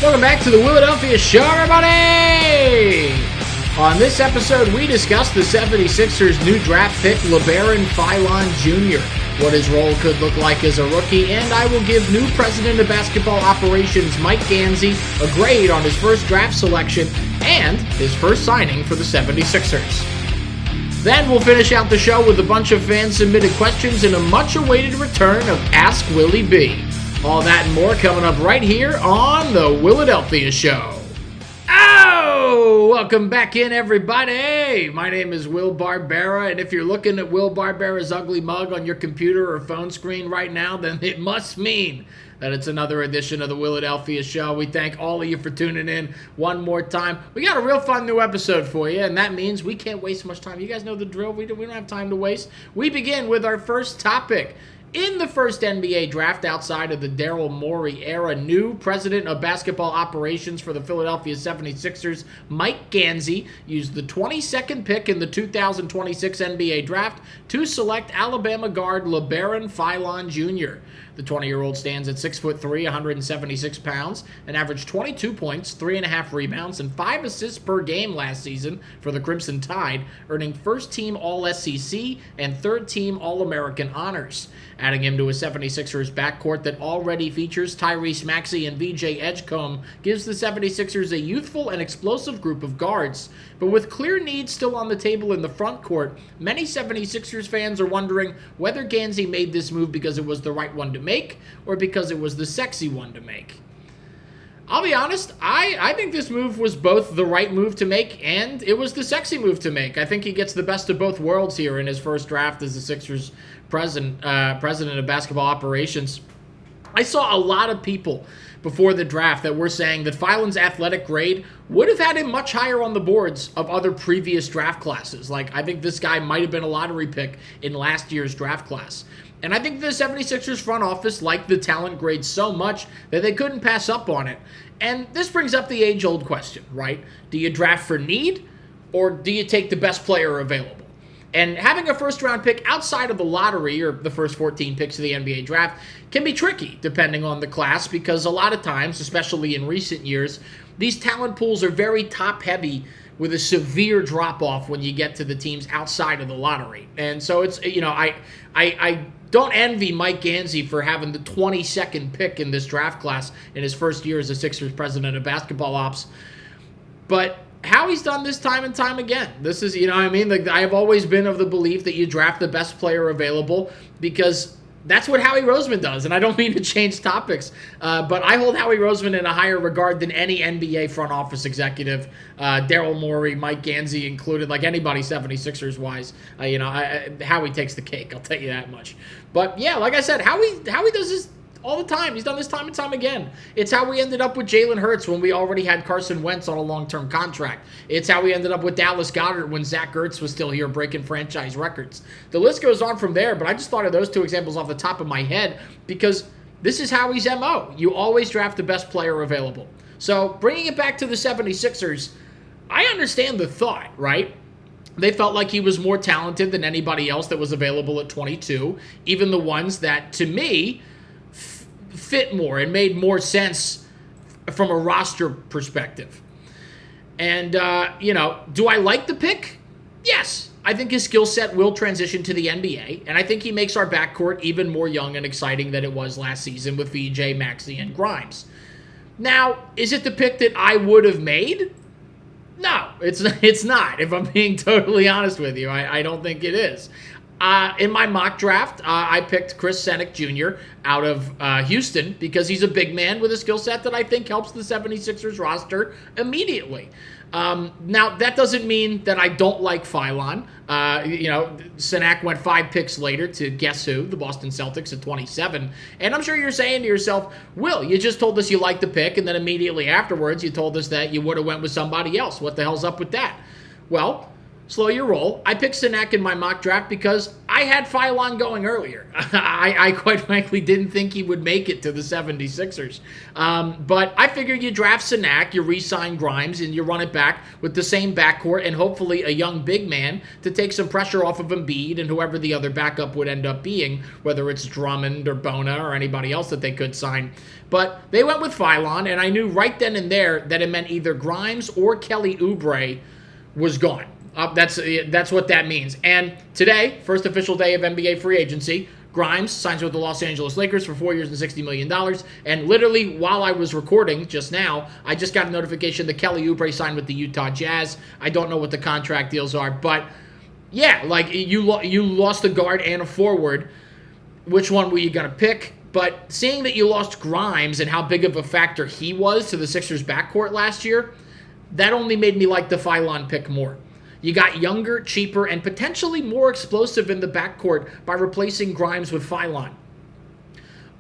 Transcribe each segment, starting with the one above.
Welcome back to the Willadelphia Show, everybody! On this episode, we discuss the 76ers' new draft pick, LaBaron Philon Jr., what his role could look like as a rookie, and I will give new president of basketball operations, Mike Gansey, a grade on his first draft selection and his first signing for the 76ers. Then we'll finish out the show with a bunch of fan-submitted questions and a much-awaited return of Ask Willy B. All that and more coming up right here on the Willadelphia Show. Oh, welcome back in, everybody. My name is Will Barbera, and if you're looking at Will Barbera's ugly mug on your computer or phone screen right now, then it must mean that it's another edition of the Willadelphia Show. We thank all of you for tuning in one more time. We got a real fun new episode for you, and that means we can't waste much time. You guys know the drill. We don't have time to waste. We begin with our first topic. In the first NBA draft outside of the Daryl Morey era, new president of basketball operations for the Philadelphia 76ers, Mike Gansey, used the 22nd pick in the 2026 NBA draft to select Alabama guard LaBaron Philon Jr. The 20-year-old stands at 6'3", 176 pounds, and averaged 22 points, 3.5 rebounds, and 5 assists per game last season for the Crimson Tide, earning first-team All-SEC and third-team All-American honors. Adding him to a 76ers backcourt that already features Tyrese Maxey and VJ Edgecombe gives the 76ers a youthful and explosive group of guards. But with clear needs still on the table in the front court, many 76ers fans are wondering whether Gansey made this move because it was the right one to make or because it was the sexy one to make. I'll be honest, I think this move was both the right move to make and it was the sexy move to make. I think he gets the best of both worlds here in his first draft as the Sixers president of basketball operations. I saw a lot of people before the draft that were saying that Philon's athletic grade would have had him much higher on the boards of other previous draft classes. Like, I think this guy might have been a lottery pick in last year's draft class. And I think the 76ers front office liked the talent grade so much that they couldn't pass up on it. And this brings up the age-old question, right? Do you draft for need, or do you take the best player available? And having a first-round pick outside of the lottery, or the first 14 picks of the NBA draft, can be tricky depending on the class, because a lot of times, especially in recent years, these talent pools are very top-heavy with a severe drop-off when you get to the teams outside of the lottery. And so it's, I don't envy Mike Gansey for having the 22nd pick in this draft class in his first year as a Sixers president of basketball ops. But how he's done this time and time again. This is, like, I have always been of the belief that you draft the best player available because that's what Howie Roseman does. And I don't mean to change topics, but I hold Howie Roseman in a higher regard than any NBA front office executive, Daryl Morey, Mike Gansey included, like anybody 76ers-wise. Howie takes the cake, I'll tell you that much. But yeah, like I said, Howie does this all the time. He's done this time and time again. It's how we ended up with Jalen Hurts when we already had Carson Wentz on a long-term contract. It's how we ended up with Dallas Goedert when Zach Ertz was still here breaking franchise records. The list goes on from there, but I just thought of those two examples off the top of my head because this is Howie's MO. You always draft the best player available. So bringing it back to the 76ers, I understand the thought, right? They felt like he was more talented than anybody else that was available at 22, even the ones that, to me, fit more and made more sense from a roster perspective. And, do I like the pick? Yes. I think his skill set will transition to the NBA, and I think he makes our backcourt even more young and exciting than it was last season with VJ, Maxey, and Grimes. Now, is it the pick that I would have made? No, it's not, if I'm being totally honest with you. I don't think it is. In my mock draft, I picked Chris Senick Jr. out of Houston because he's a big man with a skill set that I think helps the 76ers roster immediately. Now, that doesn't mean that I don't like Philon. Senick went 5 picks later to guess who? The Boston Celtics at 27. And I'm sure you're saying to yourself, Will, you just told us you liked the pick, and then immediately afterwards you told us that you would have went with somebody else. What the hell's up with that? Well, slow your roll. I picked Senick in my mock draft because I I had Philon going earlier. I quite frankly didn't think he would make it to the 76ers. But I figured you draft Sanak, you re-sign Grimes, and you run it back with the same backcourt and hopefully a young big man to take some pressure off of Embiid and whoever the other backup would end up being, whether it's Drummond or Bona or anybody else that they could sign. But they went with Philon, and I knew right then and there that it meant either Grimes or Kelly Oubre was gone. That's what that means. And today, first official day of NBA free agency, Grimes signs with the Los Angeles Lakers for 4 years and $60 million. And literally, while I was recording just now, I just got a notification that Kelly Oubre signed with the Utah Jazz. I don't know what the contract deals are, but yeah, like you lost a guard and a forward. Which one were you going to pick? But seeing that you lost Grimes and how big of a factor he was to the Sixers' backcourt last year, that only made me like the Philon pick more. You got younger, cheaper, and potentially more explosive in the backcourt by replacing Grimes with Philon.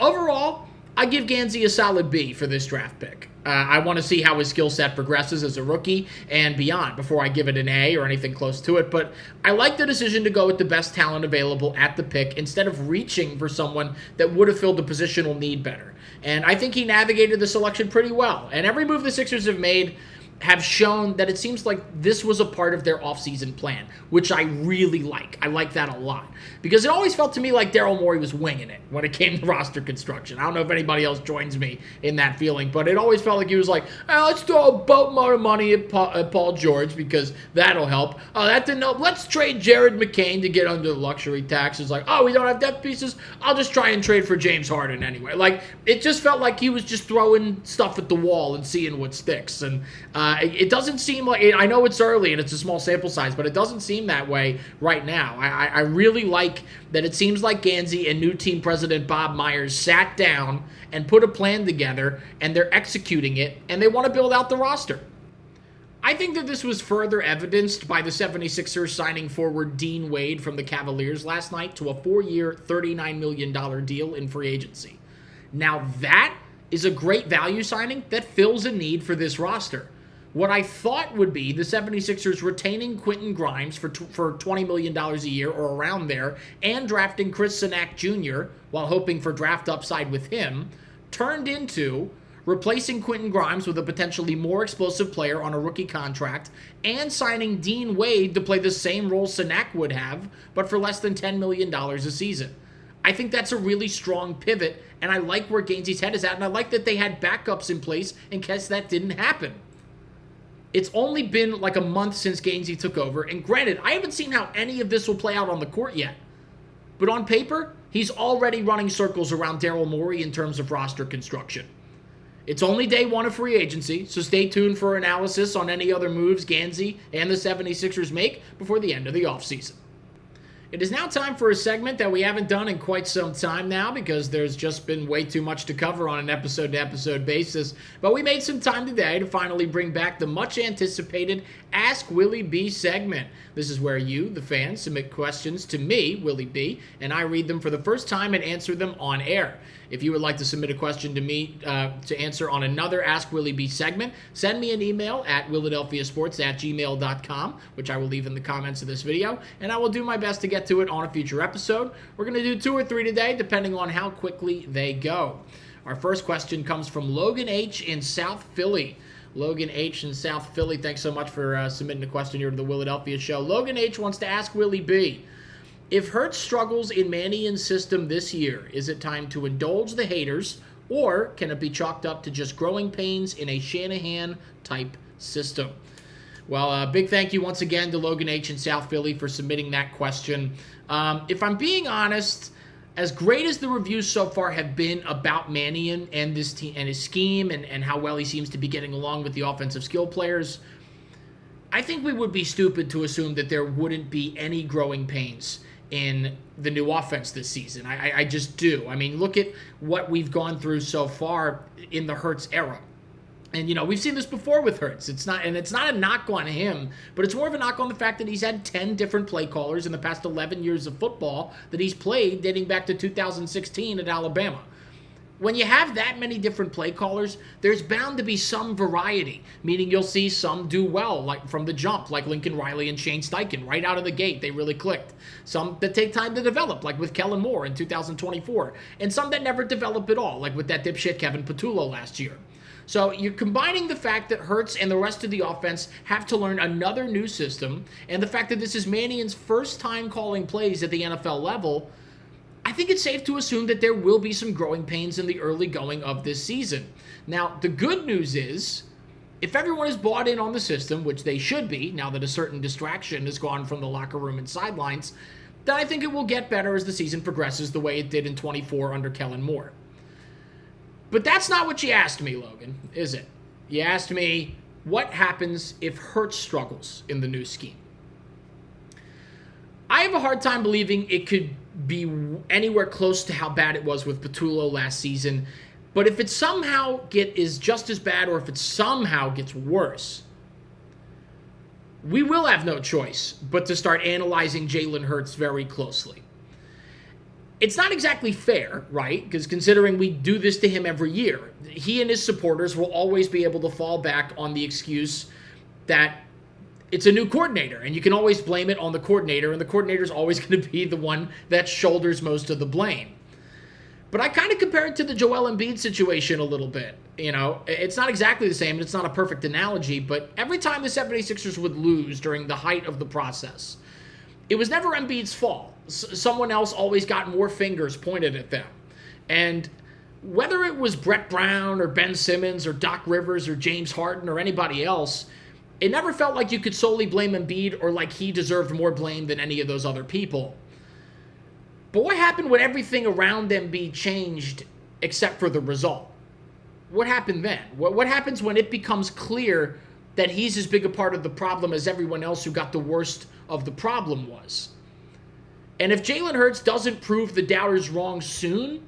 Overall, I give Gansey a solid B for this draft pick. I want to see how his skill set progresses as a rookie and beyond before I give it an A or anything close to it, but I like the decision to go with the best talent available at the pick instead of reaching for someone that would have filled the positional need better. And I think he navigated the selection pretty well, and every move the Sixers have made have shown that it seems like this was a part of their offseason plan, which I really like. I like that a lot. Because it always felt to me like Daryl Morey was winging it when it came to roster construction. I don't know if anybody else joins me in that feeling, but it always felt like he was like, let's throw a boatload of money at Paul George because that'll help. Oh, that didn't help. Let's trade Jared McCain to get under the luxury tax. It's like, oh, we don't have depth pieces? I'll just try and trade for James Harden anyway. Like, it just felt like he was just throwing stuff at the wall and seeing what sticks. And it doesn't seem like, I know it's early and it's a small sample size, but it doesn't seem that way right now. I really like that it seems like Gansey and new team president Bob Myers sat down and put a plan together, and they're executing it, and they want to build out the roster. I think that this was further evidenced by the 76ers signing forward Dean Wade from the Cavaliers last night to a 4-year, $39 million deal in free agency. Now that is a great value signing that fills a need for this roster. What I thought would be the 76ers retaining Quentin Grimes for $20 million a year or around there and drafting Chris Sanak Jr. while hoping for draft upside with him turned into replacing Quentin Grimes with a potentially more explosive player on a rookie contract and signing Dean Wade to play the same role Sanak would have, but for less than $10 million a season. I think that's a really strong pivot, and I like where Gansey's head is at, and I like that they had backups in place in case that didn't happen. It's only been like a month since Gansey took over, and granted, I haven't seen how any of this will play out on the court yet. But on paper, he's already running circles around Daryl Morey in terms of roster construction. It's only day one of free agency, so stay tuned for analysis on any other moves Gansey and the 76ers make before the end of the offseason. It is now time for a segment that we haven't done in quite some time now because there's just been way too much to cover on an episode-to-episode basis. But we made some time today to finally bring back the much-anticipated Ask Willy B segment. This is where you, the fans, submit questions to me, Willy B, and I read them for the first time and answer them on air. If you would like to submit a question to me to answer on another Ask Willy B segment, send me an email at willadelphiasports@gmail.com, which I will leave in the comments of this video, and I will do my best to get to it on a future episode. We're going to do 2 or 3 today, depending on how quickly they go. Our first question comes from Logan H. in South Philly. Logan H. in South Philly, thanks so much for submitting a question here to the Willadelphia show. Logan H. wants to ask Willy B, if Hurts struggles in Mannion's system this year, is it time to indulge the haters, or can it be chalked up to just growing pains in a Shanahan-type system? Well, big thank you once again to Logan H. in South Philly for submitting that question. If I'm being honest, as great as the reviews so far have been about Mannion and this team and his scheme and how well he seems to be getting along with the offensive skill players, I think we would be stupid to assume that there wouldn't be any growing pains in the new offense this season. I just do. I mean, look at what we've gone through so far in the Hurts era. And, you know, we've seen this before with Hurts. It's not a knock on him, but it's more of a knock on the fact that he's had 10 different play callers in the past 11 years of football that he's played dating back to 2016 at Alabama. when you have that many different play callers, there's bound to be some variety, meaning you'll see some do well, like from the jump, like Lincoln Riley and Shane Steichen. Right out of the gate, they really clicked. Some that take time to develop, like with Kellen Moore in 2024. And some that never develop at all, like with that dipshit Kevin Patullo last year. So you're combining the fact that Hurts and the rest of the offense have to learn another new system, and the fact that this is Mannion's first time calling plays at the NFL level. I think it's safe to assume that there will be some growing pains in the early going of this season. Now, the good news is, if everyone is bought in on the system, which they should be, now that a certain distraction has gone from the locker room and sidelines, then I think it will get better as the season progresses the way it did in 24 under Kellen Moore. But that's not what you asked me, Logan, is it? You asked me, what happens if Hurts struggles in the new scheme? I have a hard time believing it could be anywhere close to how bad it was with Patullo last season. But if it somehow is just as bad, or if it somehow gets worse, we will have no choice but to start analyzing Jalen Hurts very closely. It's not exactly fair, right? Because considering we do this to him every year, he and his supporters will always be able to fall back on the excuse that it's a new coordinator, and you can always blame it on the coordinator, and the coordinator is always going to be the one that shoulders most of the blame. But I kind of compare it to the Joel Embiid situation a little bit. You know, it's not exactly the same, and it's not a perfect analogy, but every time the 76ers would lose during the height of the process, it was never Embiid's fault. Someone else always got more fingers pointed at them. And whether it was Brett Brown or Ben Simmons or Doc Rivers or James Harden or anybody else, it never felt like you could solely blame Embiid or like he deserved more blame than any of those other people. But what happened when everything around Embiid changed except for the result? What happened then? What happens when it becomes clear that he's as big a part of the problem as everyone else who got the worst of the problem was? And if Jalen Hurts doesn't prove the doubters wrong soon,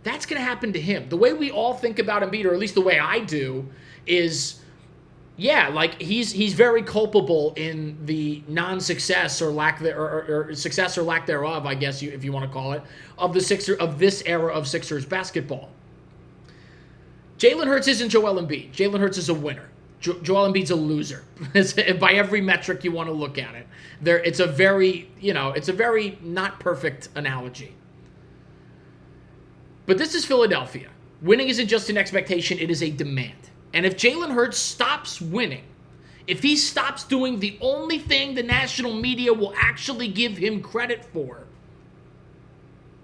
that's going to happen to him. The way we all think about Embiid, or at least the way I do, is, yeah, like he's very culpable in the non-success or lack or success or lack thereof, I guess if you want to call it, of this era of Sixers basketball. Jalen Hurts isn't Joel Embiid. Jalen Hurts is a winner. Joel Embiid's a loser by every metric you want to look at it. It's a very not perfect analogy. But this is Philadelphia. Winning isn't just an expectation, it is a demand. And if Jalen Hurts stops winning, if he stops doing the only thing the national media will actually give him credit for,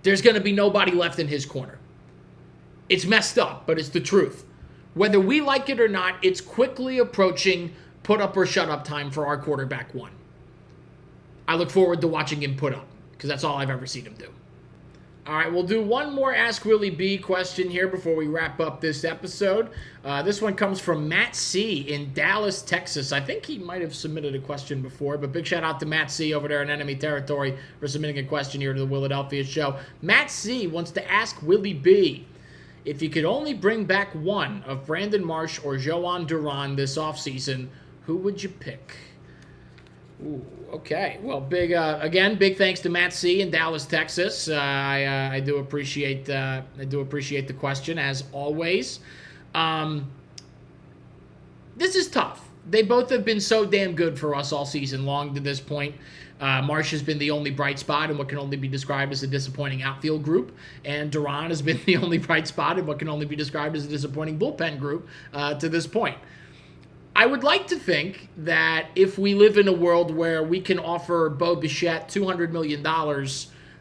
there's going to be nobody left in his corner. It's messed up, but it's the truth. Whether we like it or not, it's quickly approaching put up or shut up time for our quarterback one. I look forward to watching him put up, because that's all I've ever seen him do. All right, we'll do one more Ask Willy B question here before we wrap up this episode. This one comes from Matt C. in Dallas, Texas. I think he might have submitted a question before, but big shout out to Matt C. over there in enemy territory for submitting a question here to the Willadelphia show. Matt C. wants to ask Willy B, if you could only bring back one of Brandon Marsh or Joan Duran this offseason, who would you pick? Ooh, okay. Well, big thanks to Matt C. in Dallas, Texas. I do appreciate the question as always. This is tough. They both have been so damn good for us all season long to this point. Marsh has been the only bright spot in what can only be described as a disappointing outfield group, and Duran has been the only bright spot in what can only be described as a disappointing bullpen group to this point. I would like to think that if we live in a world where we can offer Bo Bichette $200 million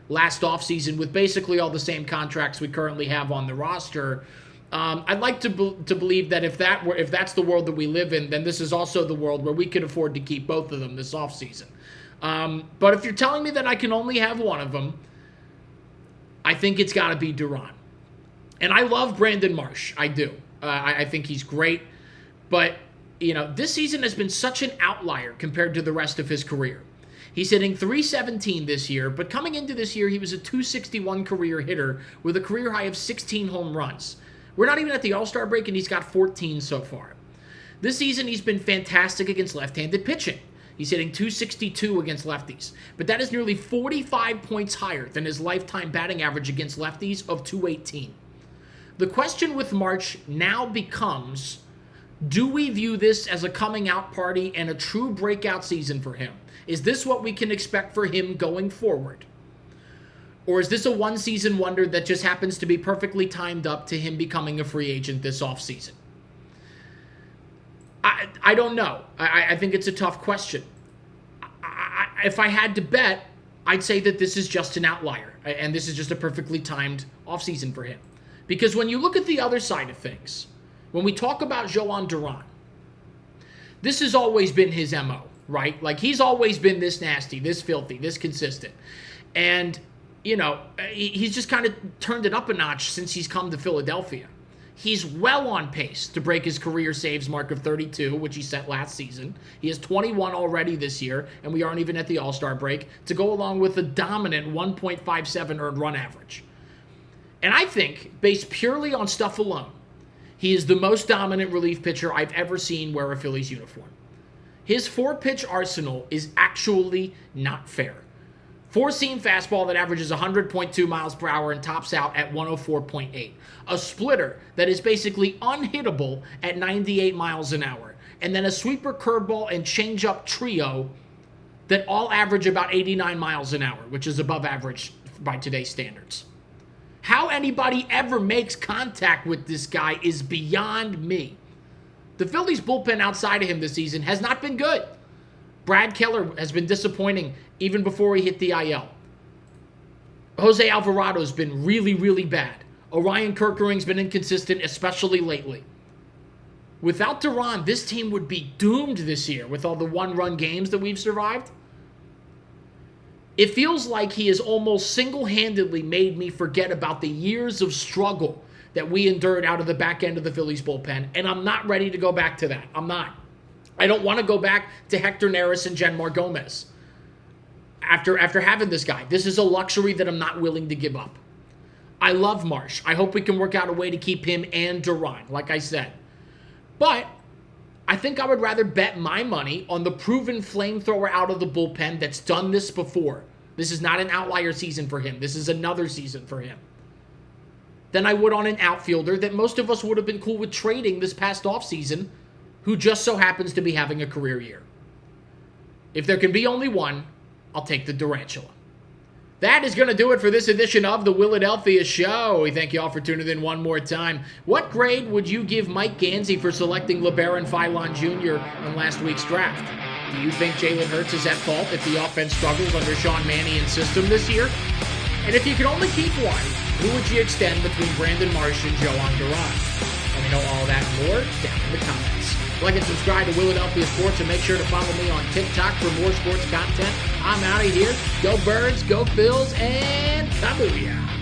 last offseason with basically all the same contracts we currently have on the roster, I'd like to believe that if that's the world that we live in, then this is also the world where we could afford to keep both of them this offseason. But if you're telling me that I can only have one of them, I think it's got to be Duran. And I love Brandon Marsh. I do. I think he's great. But, this season has been such an outlier compared to the rest of his career. He's hitting .317 this year, but coming into this year, he was a .261 career hitter with a career high of 16 home runs. We're not even at the All-Star break, and he's got 14 so far. This season, he's been fantastic against left-handed pitching. He's hitting .262 against lefties, but that is nearly 45 points higher than his lifetime batting average against lefties of .218. The question with March now becomes, do we view this as a coming out party and a true breakout season for him? Is this what we can expect for him going forward? Or is this a one-season wonder that just happens to be perfectly timed up to him becoming a free agent this offseason? I don't know. I think it's a tough question. If I had to bet, I'd say that this is just an outlier, and this is just a perfectly timed offseason for him. Because when you look at the other side of things, when we talk about Joan Duran, this has always been his MO, right? Like, he's always been this nasty, this filthy, this consistent. And, you know, he's just kind of turned it up a notch since he's come to Philadelphia. He's well on pace to break his career saves mark of 32, which he set last season. He has 21 already this year, and we aren't even at the All-Star break, to go along with a dominant 1.57 earned run average. And I think, based purely on stuff alone, he is the most dominant relief pitcher I've ever seen wear a Phillies uniform. His four-pitch arsenal is actually not fair. Four-seam fastball that averages 100.2 miles per hour and tops out at 104.8. A splitter that is basically unhittable at 98 miles an hour. And then a sweeper, curveball, and changeup trio that all average about 89 miles an hour, which is above average by today's standards. How anybody ever makes contact with this guy is beyond me. The Phillies bullpen outside of him this season has not been good. Brad Keller has been disappointing even before he hit the IL. Jose Alvarado's been really, really bad. Orion Kerkering's been inconsistent, especially lately. Without Duran, this team would be doomed this year with all the one-run games that we've survived. It feels like he has almost single-handedly made me forget about the years of struggle that we endured out of the back end of the Phillies bullpen, and I'm not ready to go back to that. I'm not. I don't want to go back to Hector Neris and Jenmar Gomez after having this guy. This is a luxury that I'm not willing to give up. I love Marsh. I hope we can work out a way to keep him and Duran, like I said. But I think I would rather bet my money on the proven flamethrower out of the bullpen that's done this before. This is not an outlier season for him. This is another season for him. Than I would on an outfielder that most of us would have been cool with trading this past offseason, who just so happens to be having a career year. If there can be only one, I'll take the Durantula. That is going to do it for this edition of the Willadelphia Show. We thank you all for tuning in one more time. What grade would you give Mike Gansey for selecting LaBaron Philon Jr. in last week's draft? Do you think Jalen Hurts is at fault if the offense struggles under Sean Mannion's system this year? And if you could only keep one, who would you extend between Brandon Marsh and Joan Duran? Let me know all that and more down in the comments. Like and subscribe to Willadelphia Sports, and make sure to follow me on TikTok for more sports content. I'm out of here. Go Birds, go Phils, and Kabuya.